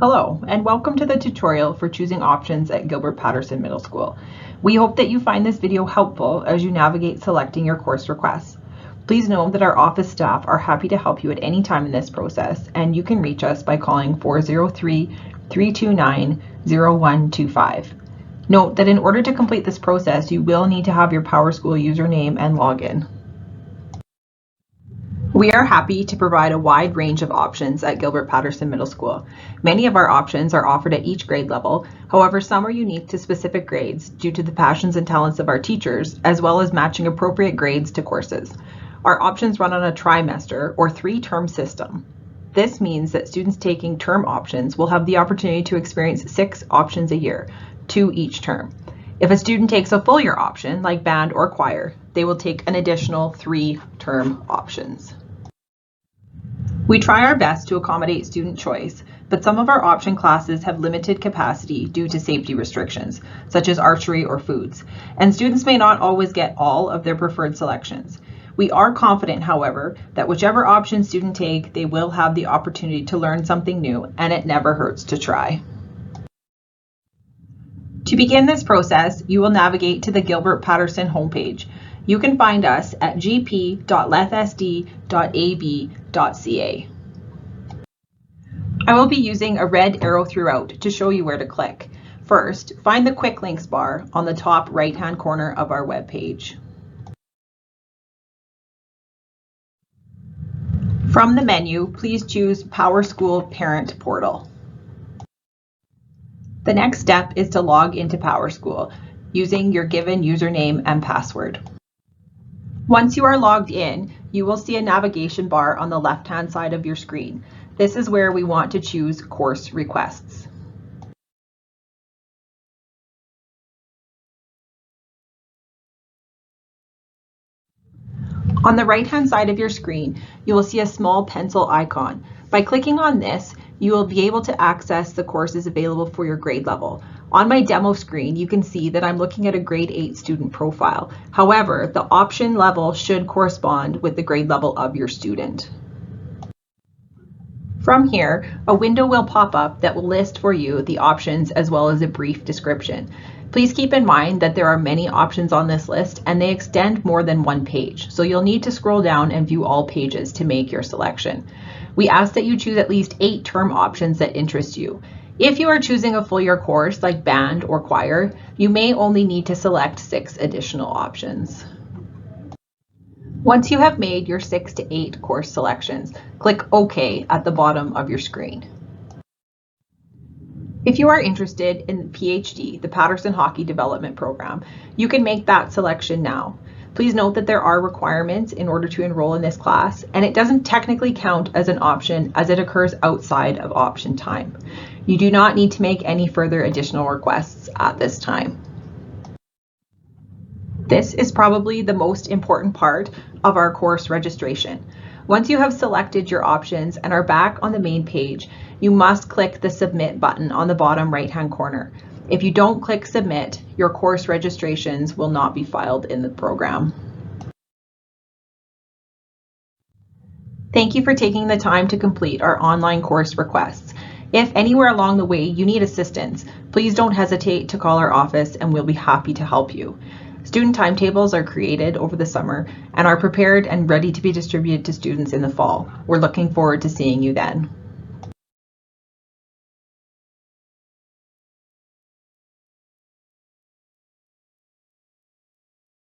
Hello, and welcome to the tutorial for choosing options at Gilbert Patterson Middle School. We hope that you find this video helpful as you navigate selecting your course requests. Please know that our office staff are happy to help you at any time in this process, and you can reach us by calling 403-329-0125. Note that in order to complete this process, you will need to have your PowerSchool username and login. We are happy to provide a wide range of options at Gilbert Patterson Middle School. Many of our options are offered at each grade level. However, some are unique to specific grades due to the passions and talents of our teachers, as well as matching appropriate grades to courses. Our options run on a trimester or 3-term system. This means that students taking term options will have the opportunity to experience 6 options a year, 2 each term. If a student takes a full year option, like band or choir, they will take an additional 3 term options. We try our best to accommodate student choice, but some of our option classes have limited capacity due to safety restrictions, such as archery or foods, and students may not always get all of their preferred selections. We are confident, however, that whichever option students take, they will have the opportunity to learn something new, and it never hurts to try. To begin this process, you will navigate to the Gilbert Patterson homepage. You can find us at gp.lethsd.ab.ca. I will be using a red arrow throughout to show you where to click. First, find the Quick Links bar on the top right-hand corner of our web page. From the menu, please choose PowerSchool Parent Portal. The next step is to log into PowerSchool using your given username and password. Once you are logged in, you will see a navigation bar on the left-hand side of your screen. This is where we want to choose Course Requests. On the right-hand side of your screen, you will see a small pencil icon. By clicking on this, you will be able to access the courses available for your grade level. On my demo screen, you can see that I'm looking at a grade 8 student profile. However, the option level should correspond with the grade level of your student. From here, a window will pop up that will list for you the options as well as a brief description. Please keep in mind that there are many options on this list and they extend more than one page, so you'll need to scroll down and view all pages to make your selection. We ask that you choose at least 8 term options that interest you. If you are choosing a full year course like band or choir, you may only need to select 6 additional options. Once you have made your 6 to 8 course selections, click OK at the bottom of your screen. If you are interested in PHD, the Patterson Hockey Development Program, you can make that selection now. Please note that there are requirements in order to enroll in this class, and it doesn't technically count as an option as it occurs outside of option time. You do not need to make any further additional requests at this time. This is probably the most important part of our course registration. Once you have selected your options and are back on the main page, you must click the Submit button on the bottom right-hand corner. If you don't click Submit, your course registrations will not be filed in the program. Thank you for taking the time to complete our online course requests. If anywhere along the way you need assistance, please don't hesitate to call our office and we'll be happy to help you. Student timetables are created over the summer and are prepared and ready to be distributed to students in the fall. We're looking forward to seeing you then.